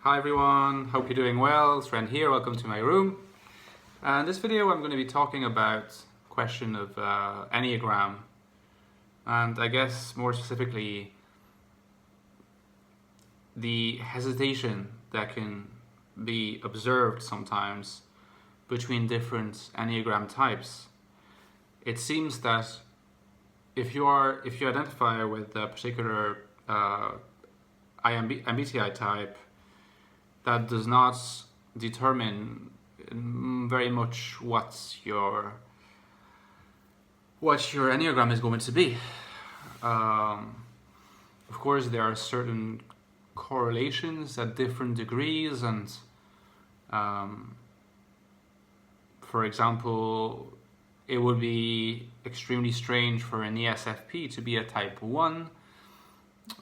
Hi everyone, hope you're doing well. It's Ren here, welcome to my room. In this video I'm going to be talking about the question of Enneagram, and I guess more specifically the hesitation that can be observed sometimes between different Enneagram types. It seems that if you identify with a particular MBTI type, that does not determine very much what your Enneagram is going to be. Of course, there are certain correlations at different degrees, and for example, it would be extremely strange for an ESFP to be a type 1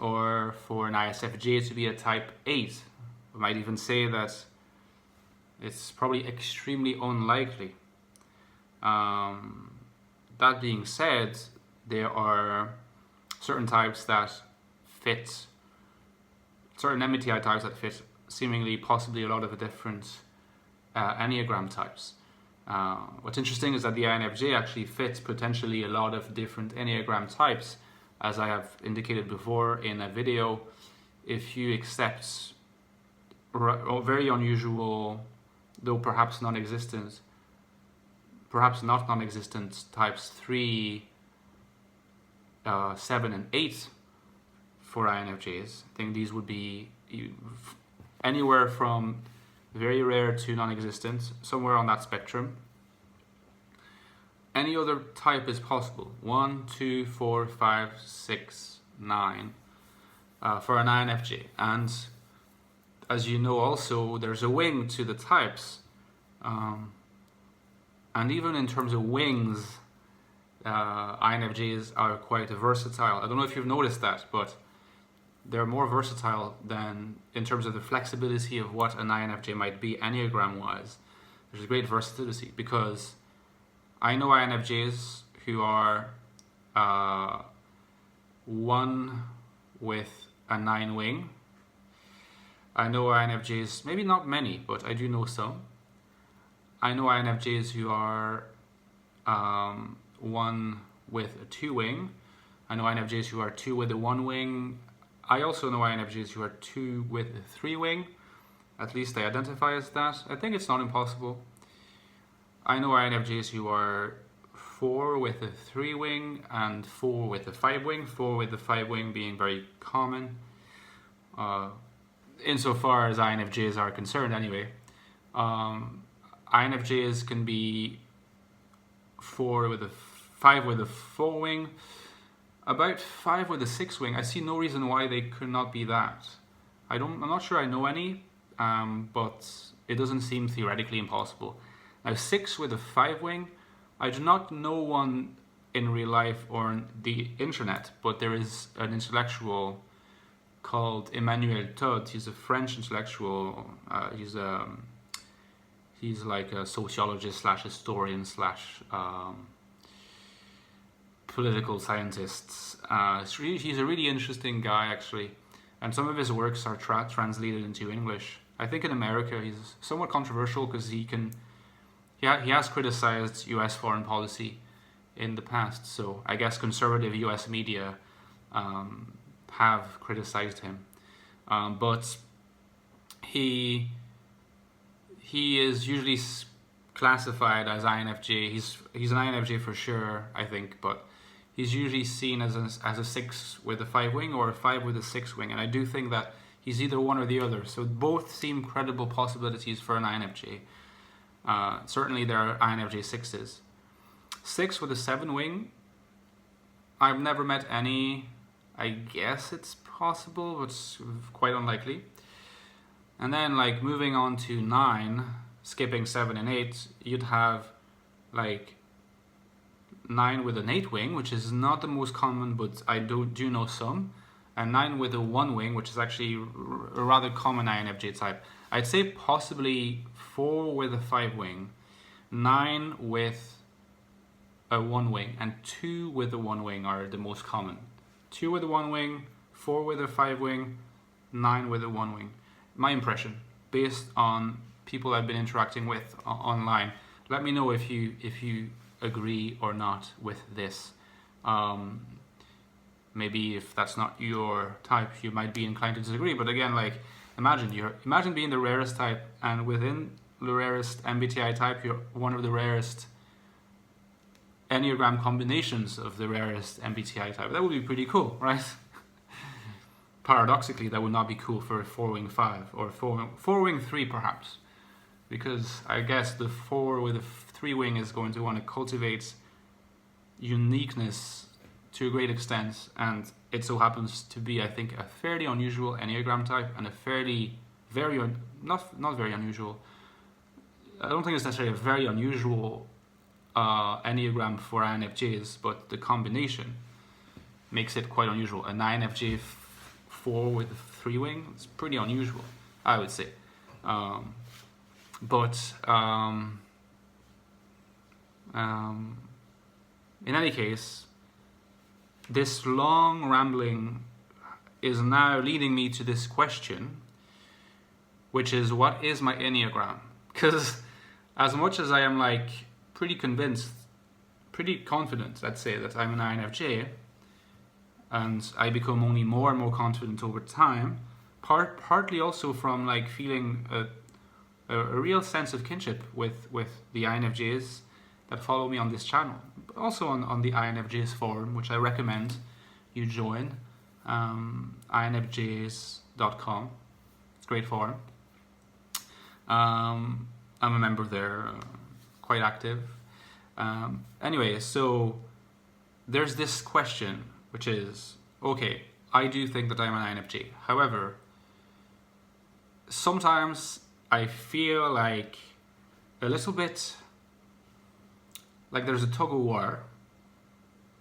or for an ISFJ to be a type 8. I might even say that it's probably extremely unlikely. That being said, there are certain types that fit, certain MBTI types that fit seemingly possibly a lot of the different Enneagram types. What's interesting is that the INFJ actually fits potentially a lot of different Enneagram types, as I have indicated before in a video. If you accept very unusual, though perhaps not non-existent types 3, 7 and 8 for INFJs. I think these would be anywhere from very rare to non-existent, somewhere on that spectrum. Any other type is possible. 1, 2, 4, 5, 6, 9 for an INFJ. And as you know, also there's a wing to the types, and even in terms of wings, INFJs are quite versatile. I don't know if you've noticed that, but they're more versatile than in terms of the flexibility of what an INFJ might be Enneagram-wise. There's a great versatility, because I know INFJs who are 1 with a 9 wing. I know INFJs, maybe not many, but I do know some. I know INFJs who are 1 with a 2 wing. I know INFJs who are 2 with a 1 wing. I also know INFJs who are 2 with a 3 wing. At least they identify as that. I think it's not impossible. I know INFJs who are 4 with a 3 wing and 4 with a 5 wing. 4 with the 5 wing being very common. Insofar as INFJs are concerned anyway. INFJs can be 4 with a 5 with a 4 wing, about 5 with a 6 wing. I see no reason why they could not be that. I'm not sure I know any, but it doesn't seem theoretically impossible. Now 6 with a 5 wing, I do not know one in real life or on the internet, but there is an intellectual called Emmanuel Todd. He's a French intellectual. He's like a sociologist / historian / political scientist. He's a really interesting guy, actually, and some of his works are translated into English. I think in America he's somewhat controversial because he has criticized U.S. foreign policy in the past. So I guess conservative U.S. media have criticized him, but he is usually classified as INFJ. He's an INFJ for sure, I think, but he's usually seen as a 6 with a 5 wing or a 5 with a 6 wing, and I do think that he's either one or the other. So both seem credible possibilities for an INFJ. Certainly there are INFJ 6s. 6 with a 7 wing, I've never met any. I guess it's possible, but it's quite unlikely. And then, like, moving on to 9, skipping 7 and 8, you'd have like 9 with an 8 wing, which is not the most common, but I do know some, and 9 with a 1 wing, which is actually a rather common INFJ type. I'd say possibly 4 with a 5 wing, 9 with a 1 wing, and 2 with a 1 wing are the most common. 2 with a 1 wing, 4 with a 5 wing, 9 with a 1 wing. my impression based on people I've been interacting with online. Let me know if you agree or not with this. Maybe if that's not your type, you might be inclined to disagree. But again, like imagine being the rarest type, and within the rarest MBTI type, you're one of the rarest Enneagram combinations of the rarest MBTI type. That would be pretty cool, right? Paradoxically, that would not be cool for a 4-wing 5 or 4-wing 3 perhaps, because I guess the 4 with a 3-wing is going to want to cultivate uniqueness to a great extent, and it so happens to be, I think, a fairly unusual Enneagram type, and a not very unusual. I don't think it's necessarily a very unusual Enneagram for INFJs, but the combination makes it quite unusual. An INFJ 4 with a 3-wing, it's pretty unusual, I would say. But in any case, this long rambling is now leading me to this question, which is, what is my Enneagram? Because as much as I am like pretty convinced, pretty confident, let's say, that I'm an INFJ, and I become only more and more confident over time, partly also from like feeling a real sense of kinship with the INFJs that follow me on this channel, but also on the INFJs forum, which I recommend you join, infjs.com. It's a great forum. I'm a member there, quite active. Anyway, so there's this question, which is, okay, I do think that I'm an INFJ. However, sometimes I feel like a little bit like there's a tug of war,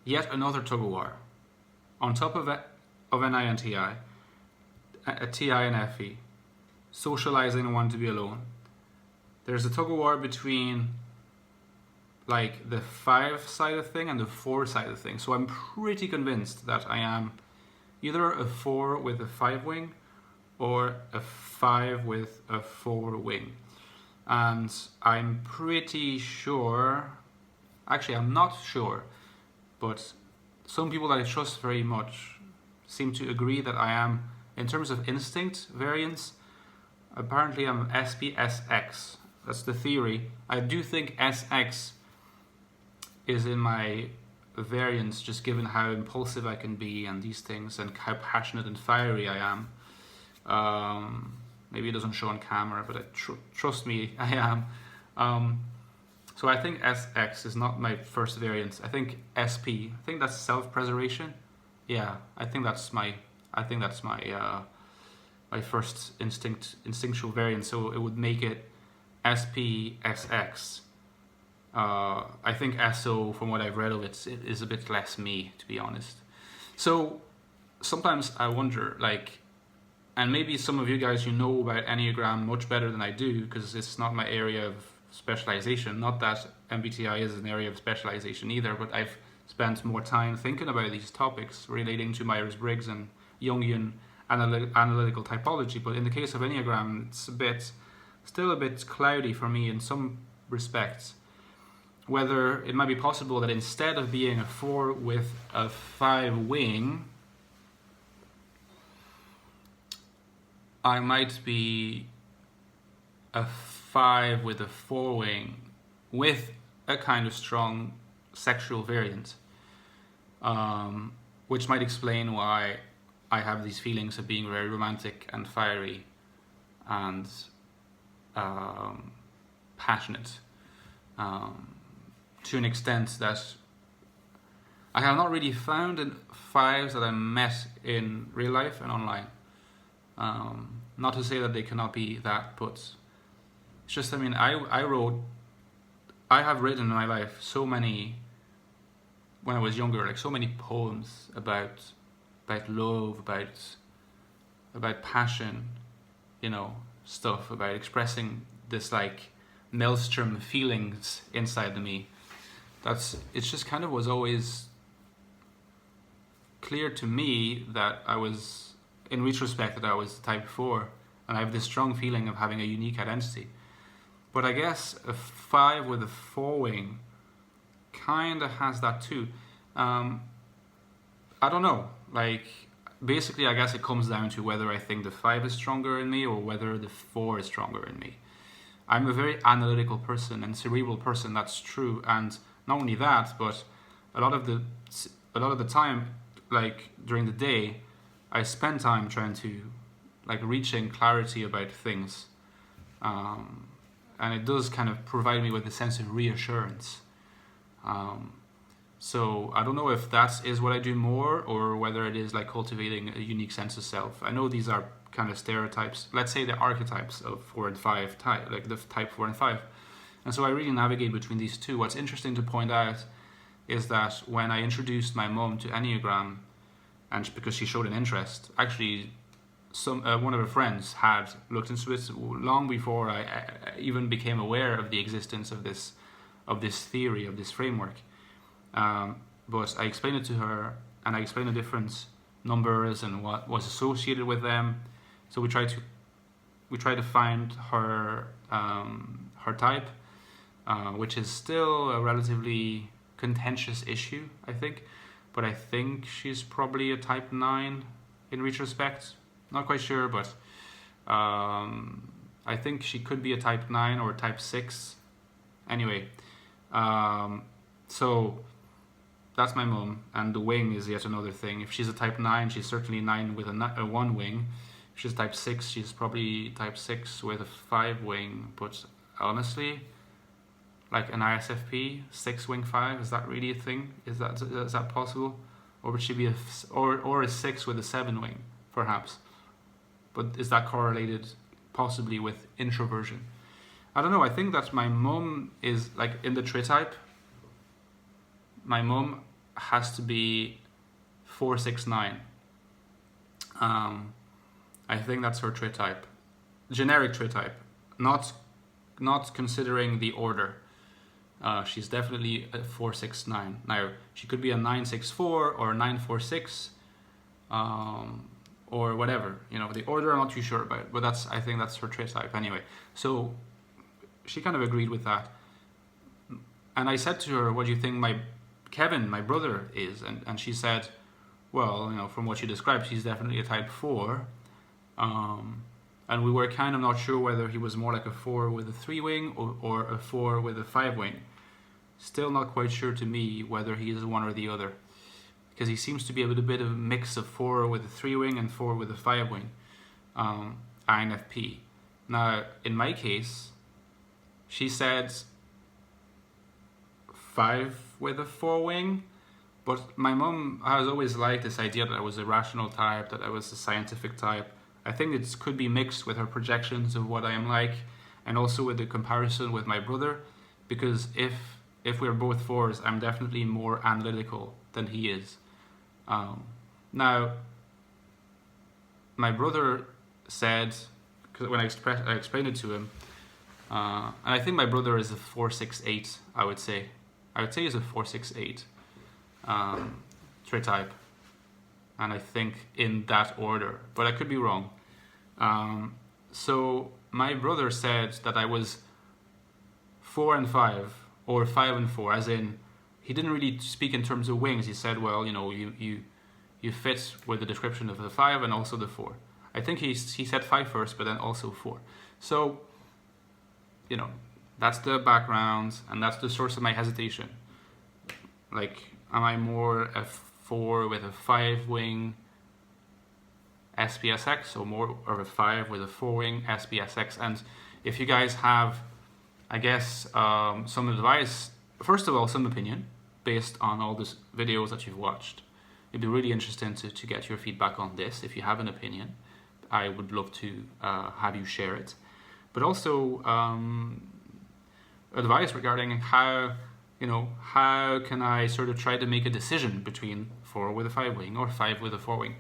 yet another tug of war, on top of an INTI, a TI and FE, socializing and wanting to be alone. There's a tug of war between like the 5 side of thing and the 4 side of thing. So I'm pretty convinced that I am either a 4 with a 5-wing or a 5 with a 4-wing. And I'm pretty sure, actually I'm not sure, but some people that I trust very much seem to agree that I am, in terms of instinct variance, apparently I'm SPSX. That's the theory. I do think SX is in my variance, just given how impulsive I can be and these things, and how passionate and fiery I am. Maybe it doesn't show on camera, but trust me, I am. So I think SX is not my first variance. I think SP. I think that's self-preservation. Yeah, I think that's my my first instinctual variance. So it would make it SPSX. I think SO, from what I've read of it, is a bit less me, to be honest. So sometimes I wonder, like, and maybe some of you guys, you know about Enneagram much better than I do, because it's not my area of specialization. Not that MBTI is an area of specialization either, but I've spent more time thinking about these topics relating to Myers-Briggs and Jungian analytical typology. But in the case of Enneagram, it's still a bit cloudy for me in some respects. Whether it might be possible that instead of being a 4 with a 5-wing, I might be a 5 with a 4-wing with a kind of strong sexual variant, which might explain why I have these feelings of being very romantic and fiery and passionate, to an extent that I have not really found in 5s that I met in real life and online. Not to say that they cannot be that, but it's just, I mean, I have written in my life so many, when I was younger, like so many poems about love, about passion, you know, stuff, about expressing this like maelstrom feelings inside of me. It's just kind of was always clear to me that I was, in retrospect, that I was type 4, and I have this strong feeling of having a unique identity. But I guess a 5 with a 4 wing kind of has that too. I don't know. Like, basically, I guess it comes down to whether I think the 5 is stronger in me or whether the 4 is stronger in me. I'm a very analytical person and cerebral person, that's true. And not only that, but a lot of the time, like during the day, I spend time trying to like reaching clarity about things. And it does kind of provide me with a sense of reassurance. So I don't know if that is what I do more or whether it is like cultivating a unique sense of self. I know these are kind of stereotypes, let's say the archetypes of 4 and 5 type, like the type 4 and 5. And so I really navigate between these two. What's interesting to point out is that when I introduced my mum to Enneagram, and because she showed an interest, actually one of her friends had looked into it long before I even became aware of the existence of this theory, of this framework. But I explained it to her, and I explained the different numbers and what was associated with them. So we try to find her her type, which is still a relatively contentious issue, I think. But I think she's probably a type 9 in retrospect. Not quite sure, but I think she could be a type 9 or a type 6. Anyway, so that's my mum, and the wing is yet another thing. If she's a type 9, she's certainly 9 with a 1 wing. If she's type 6, she's probably type 6 with a 5 wing. But honestly, like an ISFP, 6 wing 5, is that really a thing? Is that possible? Or would she be or a 6 with a 7 wing, perhaps? But is that correlated possibly with introversion? I don't know. I think that my mum is like in the trait type. My mum has to be 4, 6, 9. I think that's her trait type, generic trait type, not considering the order. She's definitely a 4, 6, 9. Now she could be a 9, 6, 4 or a 9, 4, 6, or whatever. You know, the order I'm not too sure about, but I think that's her trait type anyway. So she kind of agreed with that, and I said to her, "What do you think Kevin, my brother, is?" And she said, "Well, you know, from what you described, he's definitely a type 4." And we were kind of not sure whether he was more like a 4 with a 3 wing or a 4 with a 5 wing. Still not quite sure to me whether he is one or the other, because he seems to be a little bit of a mix of 4 with a 3 wing and 4 with a 5 wing, INFP. Now, in my case, she said 5 with a 4 wing, but my mum has always liked this idea that I was a rational type, that I was a scientific type. I think it could be mixed with her projections of what I am like, and also with the comparison with my brother, because if we're both 4s, I'm definitely more analytical than he is. Now, my brother said, because when I explained it to him, and I think my brother is a 4, 6, 8. I would say he's a 4, 6, 8 trait type, and I think in that order, but I could be wrong. So my brother said that I was 4 and 5 or 5 and 4, as in he didn't really speak in terms of wings. He said, well, you know, you fit with the description of the 5 and also the 4. I think he said 5 first, but then also 4. So, you know, that's the background, and that's the source of my hesitation. Like, am I more a 4 with a 5 wing SPSX, or more of a 5 with a 4 wing SPSX? And if you guys have, I guess, some advice, first of all, some opinion based on all these videos that you've watched. It'd be really interesting to get your feedback on this. If you have an opinion, I would love to have you share it. But also advice regarding how can I sort of try to make a decision between 4 with a 5 wing or 5 with a 4 wing.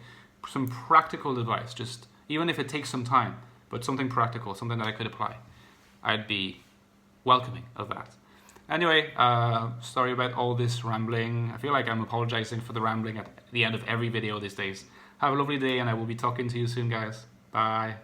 Some practical advice, just even if it takes some time, but something practical, something that I could apply. I'd be welcoming of that. Anyway, sorry about all this rambling. I feel like I'm apologizing for the rambling at the end of every video these days. Have a lovely day, and I will be talking to you soon, guys. Bye.